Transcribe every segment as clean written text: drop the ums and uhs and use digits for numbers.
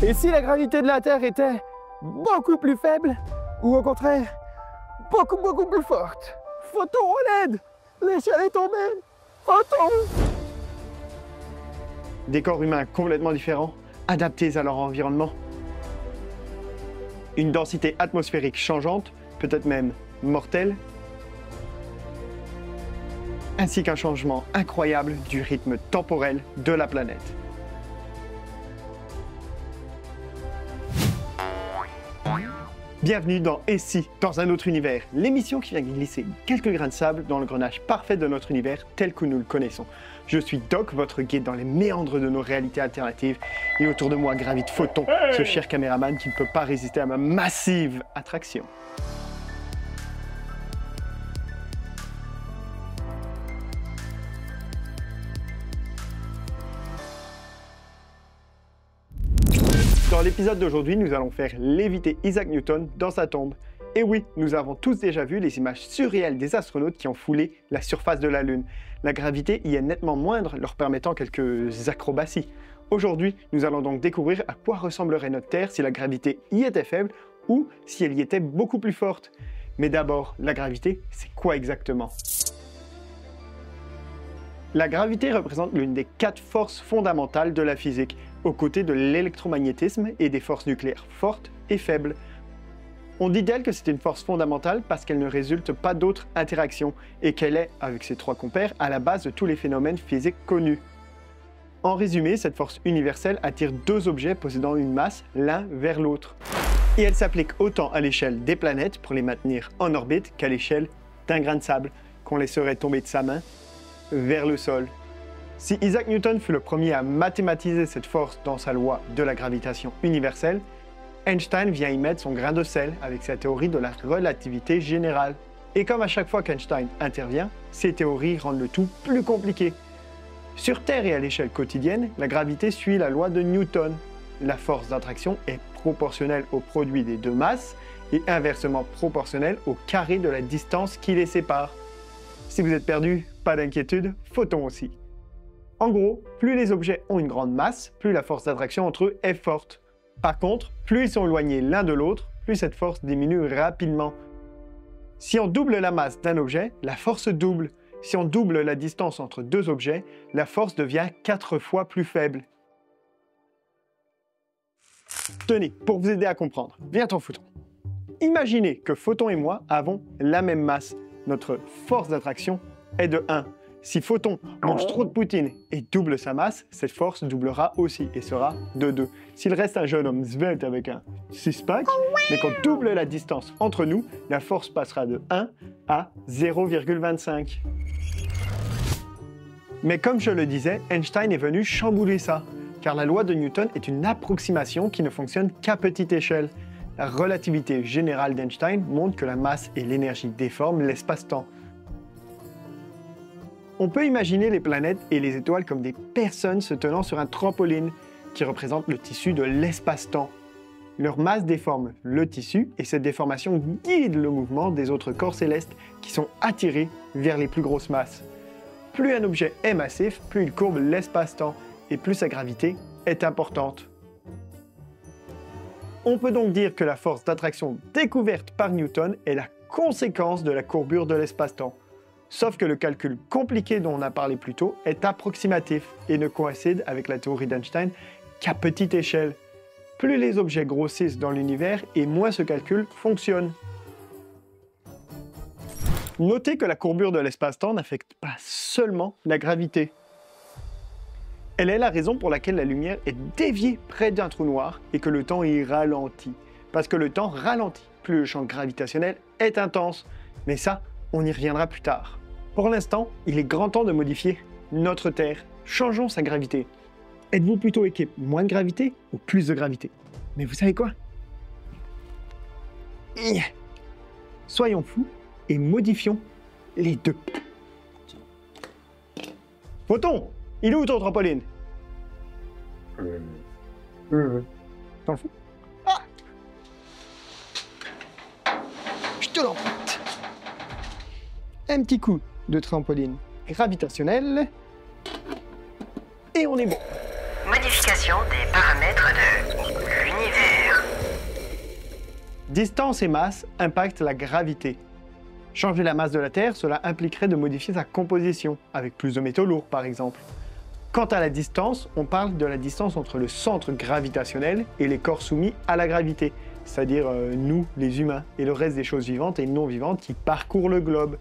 Et si la gravité de la Terre était beaucoup plus faible, ou au contraire, beaucoup plus forte? Photon, on l'aide! L'échelle est tombée! Photon! Des corps humains complètement différents, adaptés à leur environnement. Une densité atmosphérique changeante, peut-être même mortelle, ainsi qu'un changement incroyable du rythme temporel de la planète. Bienvenue dans Et si, dans un autre univers, l'émission qui vient glisser quelques grains de sable dans le grenage parfait de notre univers tel que nous le connaissons. Je suis Doc, votre guide dans les méandres de nos réalités alternatives, et autour de moi gravite Photon, ce cher caméraman qui ne peut pas résister à ma massive attraction. Dans l'épisode d'aujourd'hui, nous allons faire léviter Isaac Newton dans sa tombe. Et oui, nous avons tous déjà vu les images surréelles des astronautes qui ont foulé la surface de la Lune. La gravité y est nettement moindre, leur permettant quelques acrobaties. Aujourd'hui, nous allons donc découvrir à quoi ressemblerait notre Terre si la gravité y était faible ou si elle y était beaucoup plus forte. Mais d'abord, la gravité, c'est quoi exactement? La gravité représente l'une des 4 forces fondamentales de la physique, aux côtés de l'électromagnétisme et des forces nucléaires fortes et faibles. On dit d'elle que c'est une force fondamentale parce qu'elle ne résulte pas d'autres interactions et qu'elle est, avec ses 3 compères, à la base de tous les phénomènes physiques connus. En résumé, cette force universelle attire 2 objets possédant une masse l'un vers l'autre. Et elle s'applique autant à l'échelle des planètes pour les maintenir en orbite qu'à l'échelle d'un grain de sable qu'on laisserait tomber de sa main vers le sol. Si Isaac Newton fut le premier à mathématiser cette force dans sa loi de la gravitation universelle, Einstein vient y mettre son grain de sel avec sa théorie de la relativité générale. Et comme à chaque fois qu'Einstein intervient, ses théories rendent le tout plus compliqué. Sur Terre et à l'échelle quotidienne, la gravité suit la loi de Newton. La force d'attraction est proportionnelle au produit des 2 masses et inversement proportionnelle au carré de la distance qui les sépare. Si vous êtes perdu, pas d'inquiétude, Photon aussi. En gros, plus les objets ont une grande masse, plus la force d'attraction entre eux est forte. Par contre, plus ils sont éloignés l'un de l'autre, plus cette force diminue rapidement. Si on double la masse d'un objet, la force double. Si on double la distance entre 2 objets, la force devient 4 fois plus faible. Tenez, pour vous aider à comprendre, viens ton Photon. Imaginez que Photon et moi avons la même masse. Notre force d'attraction est de 1. Si Photon mange trop de poutine et double sa masse, cette force doublera aussi et sera de 2. S'il reste un jeune homme svelte avec un six-pack, mais qu'on double la distance entre nous, la force passera de 1 à 0,25. Mais comme je le disais, Einstein est venu chambouler ça, car la loi de Newton est une approximation qui ne fonctionne qu'à petite échelle. La relativité générale d'Einstein montre que la masse et l'énergie déforment l'espace-temps. On peut imaginer les planètes et les étoiles comme des personnes se tenant sur un trampoline qui représente le tissu de l'espace-temps. Leur masse déforme le tissu et cette déformation guide le mouvement des autres corps célestes qui sont attirés vers les plus grosses masses. Plus un objet est massif, plus il courbe l'espace-temps et plus sa gravité est importante. On peut donc dire que la force d'attraction découverte par Newton est la conséquence de la courbure de l'espace-temps. Sauf que le calcul compliqué dont on a parlé plus tôt est approximatif et ne coïncide avec la théorie d'Einstein qu'à petite échelle. Plus les objets grossissent dans l'univers et moins ce calcul fonctionne. Notez que la courbure de l'espace-temps n'affecte pas seulement la gravité. Elle est la raison pour laquelle la lumière est déviée près d'un trou noir et que le temps y ralentit. Parce que le temps ralentit, plus le champ gravitationnel est intense. Mais ça, on y reviendra plus tard. Pour l'instant, il est grand temps de modifier notre Terre. Changeons sa gravité. Êtes-vous plutôt équipe moins de gravité ou plus de gravité? Mais vous savez quoi? Soyons fous et modifions les 2. Photon, il est où ton trampoline? T'en le fous? Ah! Je te l'emprunte. Un petit coup de trampoline gravitationnelle et on est bon. Modification des paramètres de Distance et masse impactent la gravité. Changer la masse de la Terre, cela impliquerait de modifier sa composition, avec plus de métaux lourds par exemple. Quant à la distance, on parle de la distance entre le centre gravitationnel et les corps soumis à la gravité, c'est-à-dire nous, les humains, et le reste des choses vivantes et non vivantes qui parcourent le globe.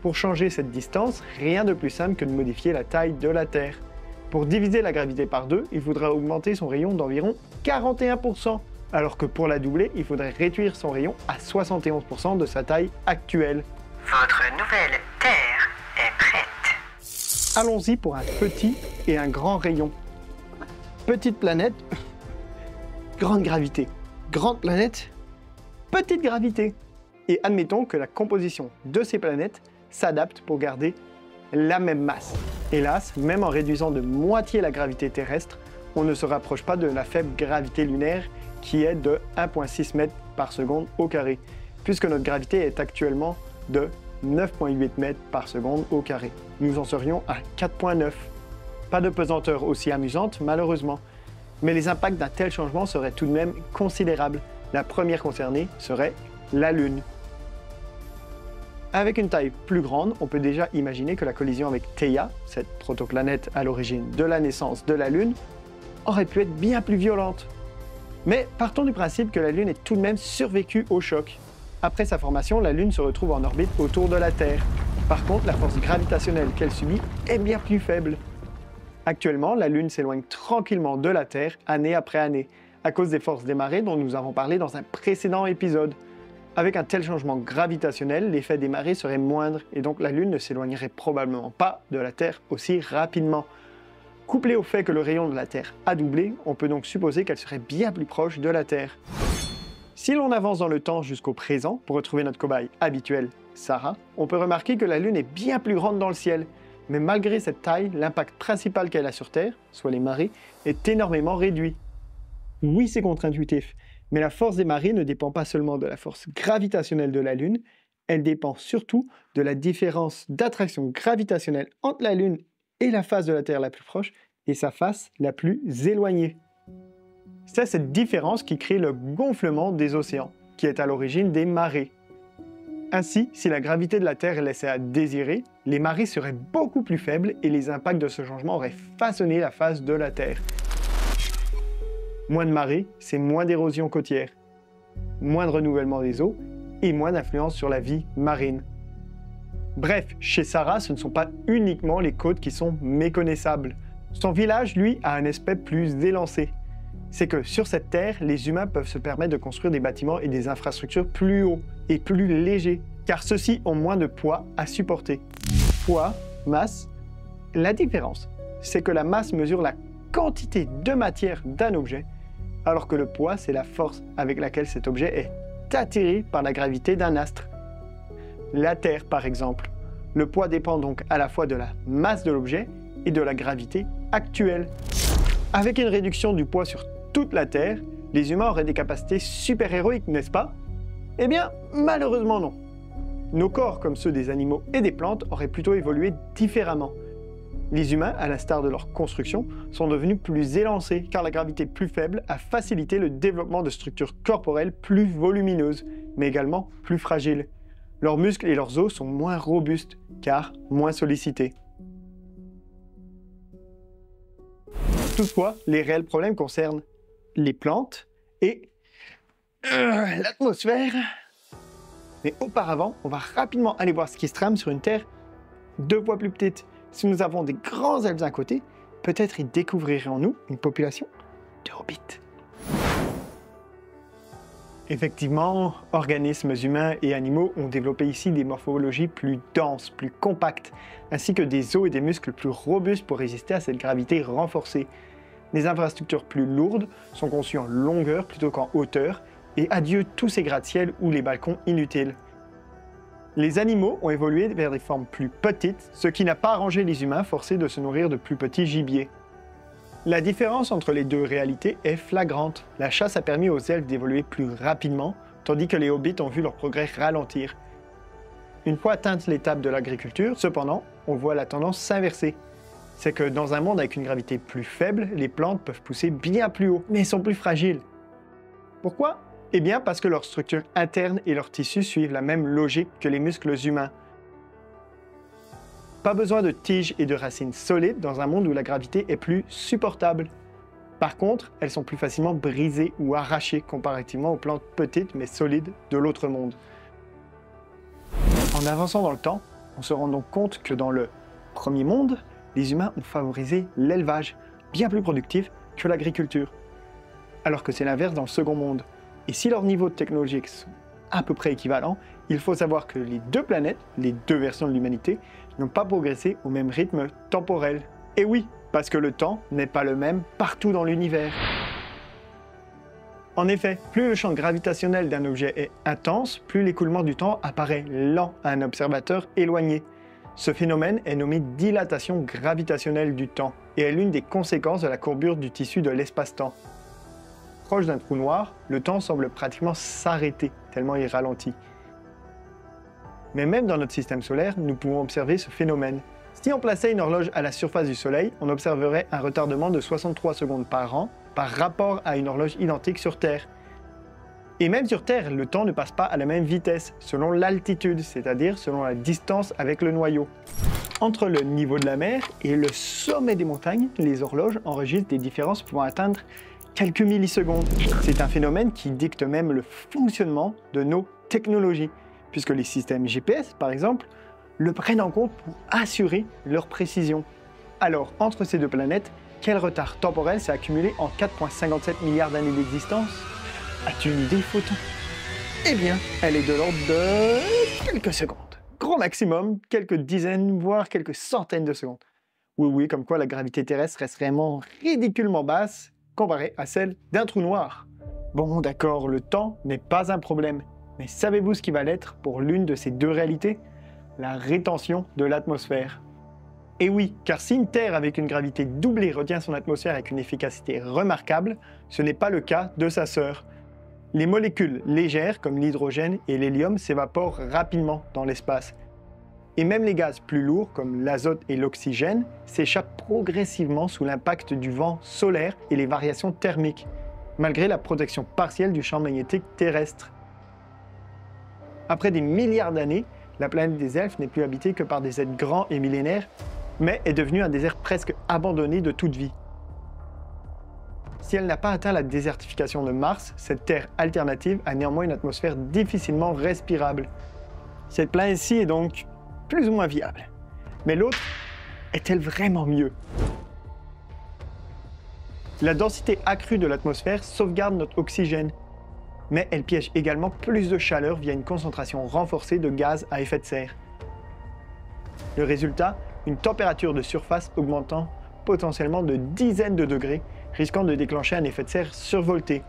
Pour changer cette distance, rien de plus simple que de modifier la taille de la Terre. Pour diviser la gravité par 2, il faudra augmenter son rayon d'environ 41%, alors que pour la doubler, il faudrait réduire son rayon à 71% de sa taille actuelle. Votre nouvelle Terre est prête. Allons-y pour un petit et un grand rayon. Petite planète, grande gravité. Grande planète, petite gravité. Et admettons que la composition de ces planètes s'adapte pour garder la même masse. Hélas, même en réduisant de moitié la gravité terrestre, on ne se rapproche pas de la faible gravité lunaire qui est de 1,6 mètres par seconde au carré, puisque notre gravité est actuellement de 9,8 mètres par seconde au carré. Nous en serions à 4,9. Pas de pesanteur aussi amusante, malheureusement. Mais les impacts d'un tel changement seraient tout de même considérables. La première concernée serait la Lune. Avec une taille plus grande, on peut déjà imaginer que la collision avec Theia, cette protoplanète à l'origine de la naissance de la Lune, aurait pu être bien plus violente. Mais partons du principe que la Lune ait tout de même survécu au choc. Après sa formation, la Lune se retrouve en orbite autour de la Terre. Par contre, la force gravitationnelle qu'elle subit est bien plus faible. Actuellement, la Lune s'éloigne tranquillement de la Terre année après année, à cause des forces des marées dont nous avons parlé dans un précédent épisode. Avec un tel changement gravitationnel, l'effet des marées serait moindre et donc la Lune ne s'éloignerait probablement pas de la Terre aussi rapidement. Couplé au fait que le rayon de la Terre a doublé, on peut donc supposer qu'elle serait bien plus proche de la Terre. Si l'on avance dans le temps jusqu'au présent, pour retrouver notre cobaye habituelle, Sarah, on peut remarquer que la Lune est bien plus grande dans le ciel. Mais malgré cette taille, l'impact principal qu'elle a sur Terre, soit les marées, est énormément réduit. Oui, c'est contre-intuitif, mais la force des marées ne dépend pas seulement de la force gravitationnelle de la Lune, elle dépend surtout de la différence d'attraction gravitationnelle entre la Lune et la face de la Terre la plus proche et sa face la plus éloignée. C'est cette différence qui crée le gonflement des océans, qui est à l'origine des marées. Ainsi, si la gravité de la Terre laissait à désirer, les marées seraient beaucoup plus faibles et les impacts de ce changement auraient façonné la face de la Terre. Moins de marées, c'est moins d'érosion côtière, moins de renouvellement des eaux et moins d'influence sur la vie marine. Bref, chez Sarah, ce ne sont pas uniquement les côtes qui sont méconnaissables. Son village, lui, a un aspect plus élancé. C'est que sur cette terre, les humains peuvent se permettre de construire des bâtiments et des infrastructures plus hauts et plus légers, car ceux-ci ont moins de poids à supporter. Poids, masse, la différence, c'est que la masse mesure la quantité de matière d'un objet, alors que le poids, c'est la force avec laquelle cet objet est attiré par la gravité d'un astre. La Terre, par exemple. Le poids dépend donc à la fois de la masse de l'objet et de la gravité actuelle. Avec une réduction du poids sur toute la Terre, les humains auraient des capacités super-héroïques, n'est-ce pas? Eh bien, malheureusement non. Nos corps, comme ceux des animaux et des plantes, auraient plutôt évolué différemment. Les humains, à l'instar de leur construction, sont devenus plus élancés, car la gravité plus faible a facilité le développement de structures corporelles plus volumineuses, mais également plus fragiles. Leurs muscles et leurs os sont moins robustes, car moins sollicités. Toutefois, les réels problèmes concernent les plantes et l'atmosphère. Mais auparavant, on va rapidement aller voir ce qui se trame sur une Terre 2 fois plus petite. Si nous avons des grands elfes d'un côté, peut-être y découvrirons-nous une population de hobbits. Effectivement, organismes humains et animaux ont développé ici des morphologies plus denses, plus compactes, ainsi que des os et des muscles plus robustes pour résister à cette gravité renforcée. Les infrastructures plus lourdes sont conçues en longueur plutôt qu'en hauteur, et adieu tous ces gratte-ciel ou les balcons inutiles. Les animaux ont évolué vers des formes plus petites, ce qui n'a pas arrangé les humains forcés de se nourrir de plus petits gibiers. La différence entre les deux réalités est flagrante. La chasse a permis aux elfes d'évoluer plus rapidement, tandis que les hobbits ont vu leur progrès ralentir. Une fois atteinte l'étape de l'agriculture, cependant, on voit la tendance s'inverser. C'est que dans un monde avec une gravité plus faible, les plantes peuvent pousser bien plus haut, mais sont plus fragiles. Pourquoi? Eh bien parce que leur structure interne et leurs tissus suivent la même logique que les muscles humains. Pas besoin de tiges et de racines solides dans un monde où la gravité est plus supportable. Par contre, elles sont plus facilement brisées ou arrachées comparativement aux plantes petites mais solides de l'autre monde. En avançant dans le temps, on se rend donc compte que dans le premier monde, les humains ont favorisé l'élevage, bien plus productif que l'agriculture. Alors que c'est l'inverse dans le second monde. Et si leurs niveaux technologiques sont à peu près équivalents, il faut savoir que les deux planètes, les deux versions de l'humanité, n'ont pas progressé au même rythme temporel. Et oui, parce que le temps n'est pas le même partout dans l'univers. En effet, plus le champ gravitationnel d'un objet est intense, plus l'écoulement du temps apparaît lent à un observateur éloigné. Ce phénomène est nommé dilatation gravitationnelle du temps et est l'une des conséquences de la courbure du tissu de l'espace-temps. Proche d'un trou noir, le temps semble pratiquement s'arrêter, tellement il ralentit. Mais même dans notre système solaire, nous pouvons observer ce phénomène. Si on plaçait une horloge à la surface du Soleil, on observerait un retardement de 63 secondes par an par rapport à une horloge identique sur Terre. Et même sur Terre, le temps ne passe pas à la même vitesse, selon l'altitude, c'est-à-dire selon la distance avec le noyau. Entre le niveau de la mer et le sommet des montagnes, les horloges enregistrent des différences pouvant atteindre quelques millisecondes. C'est un phénomène qui dicte même le fonctionnement de nos technologies, puisque les systèmes GPS, par exemple, le prennent en compte pour assurer leur précision. Alors, entre ces deux planètes, quel retard temporel s'est accumulé en 4,57 milliards d'années d'existence? As-tu une idée, Photon? Eh bien, elle est de l'ordre de quelques secondes. Gros maximum, quelques dizaines, voire quelques centaines de secondes. Oui, comme quoi la gravité terrestre reste vraiment ridiculement basse comparée à celle d'un trou noir. Bon, d'accord, le temps n'est pas un problème. Mais savez-vous ce qui va l'être pour l'une de ces deux réalités? La rétention de l'atmosphère. Et oui, car si une Terre avec une gravité doublée retient son atmosphère avec une efficacité remarquable, ce n'est pas le cas de sa sœur. Les molécules légères, comme l'hydrogène et l'hélium, s'évaporent rapidement dans l'espace. Et même les gaz plus lourds, comme l'azote et l'oxygène, s'échappent progressivement sous l'impact du vent solaire et les variations thermiques, malgré la protection partielle du champ magnétique terrestre. Après des milliards d'années, la planète des elfes n'est plus habitée que par des êtres grands et millénaires, mais est devenue un désert presque abandonné de toute vie. Si elle n'a pas atteint la désertification de Mars, cette Terre alternative a néanmoins une atmosphère difficilement respirable. Cette planète-ci est donc plus ou moins viable. Mais l'autre, est-elle vraiment mieux? La densité accrue de l'atmosphère sauvegarde notre oxygène, mais elle piège également plus de chaleur via une concentration renforcée de gaz à effet de serre. Le résultat, une température de surface augmentant potentiellement de dizaines de degrés, risquant de déclencher un effet de serre survolté.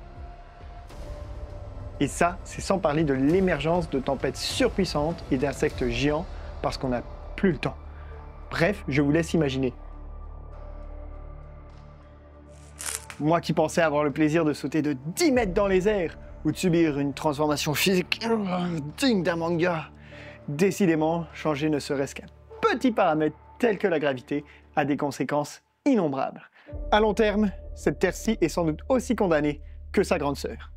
Et ça, c'est sans parler de l'émergence de tempêtes surpuissantes et d'insectes géants parce qu'on n'a plus le temps. Bref, je vous laisse imaginer. Moi qui pensais avoir le plaisir de sauter de 10 mètres dans les airs ou de subir une transformation physique digne d'un manga, décidément, changer ne serait-ce qu'un petit paramètre tel que la gravité a des conséquences innombrables. À long terme, cette Terre-ci est sans doute aussi condamnée que sa grande sœur.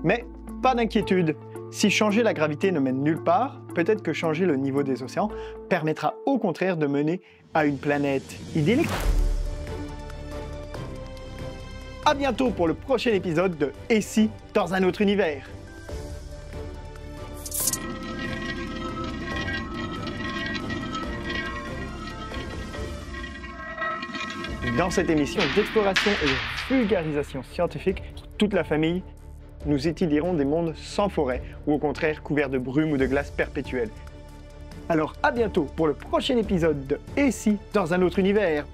Mais pas d'inquiétude, si changer la gravité ne mène nulle part, peut-être que changer le niveau des océans permettra au contraire de mener à une planète idyllique. À bientôt pour le prochain épisode de Et si dans un autre univers. Dans cette émission d'exploration et de vulgarisation scientifique pour toute la famille, nous étudierons des mondes sans forêt ou au contraire couverts de brume ou de glace perpétuelle. Alors à bientôt pour le prochain épisode de Et si dans un autre univers.